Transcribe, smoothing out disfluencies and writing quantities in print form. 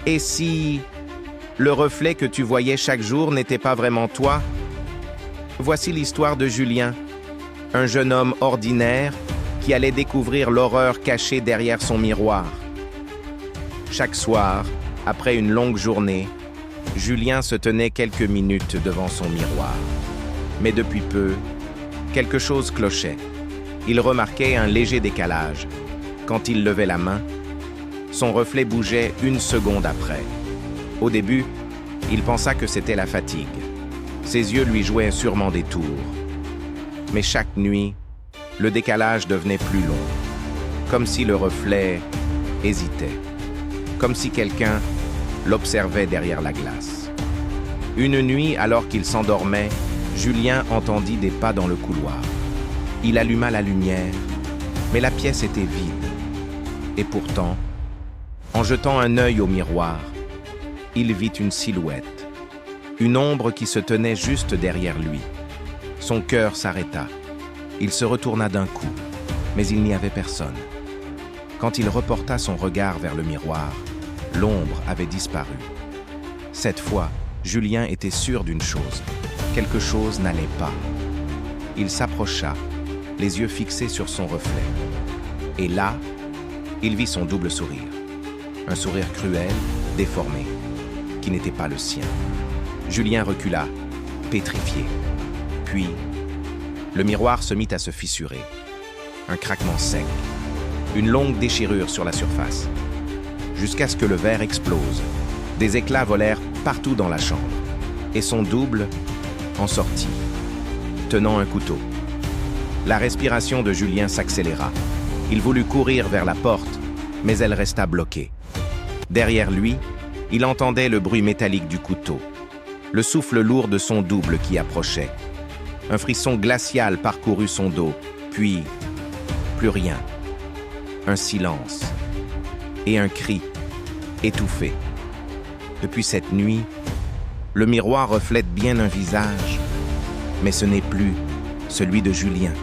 Et si le reflet que tu voyais chaque jour n'était pas vraiment toi? Voici l'histoire de Julien, un jeune homme ordinaire qui allait découvrir l'horreur cachée derrière son miroir. Chaque soir, après une longue journée, Julien se tenait quelques minutes devant son miroir. Mais depuis peu, quelque chose clochait. Il remarquait un léger décalage. Quand il levait la main, son reflet bougeait une seconde après. Au début, il pensa que c'était la fatigue. Ses yeux lui jouaient sûrement des tours. Mais chaque nuit, le décalage devenait plus long, comme si le reflet hésitait, comme si quelqu'un l'observait derrière la glace. Une nuit, alors qu'il s'endormait, Julien entendit des pas dans le couloir. Il alluma la lumière, mais la pièce était vide. Et pourtant, en jetant un œil au miroir, il vit une silhouette, une ombre qui se tenait juste derrière lui. Son cœur s'arrêta. Il se retourna d'un coup, mais il n'y avait personne. Quand il reporta son regard vers le miroir, l'ombre avait disparu. Cette fois, Julien était sûr d'une chose. Quelque chose n'allait pas. Il s'approcha, les yeux fixés sur son reflet. Et là, il vit son double sourire. Un sourire cruel, déformé, qui n'était pas le sien. Julien recula, pétrifié. Puis, le miroir se mit à se fissurer. Un craquement sec, une longue déchirure sur la surface, jusqu'à ce que le verre explose. Des éclats volèrent partout dans la chambre, et son double en sortit, tenant un couteau. La respiration de Julien s'accéléra. Il voulut courir vers la porte, mais elle resta bloquée. Derrière lui, il entendait le bruit métallique du couteau, le souffle lourd de son double qui approchait. Un frisson glacial parcourut son dos, puis plus rien. Un silence et un cri étouffé. Depuis cette nuit, le miroir reflète bien un visage, mais ce n'est plus celui de Julien.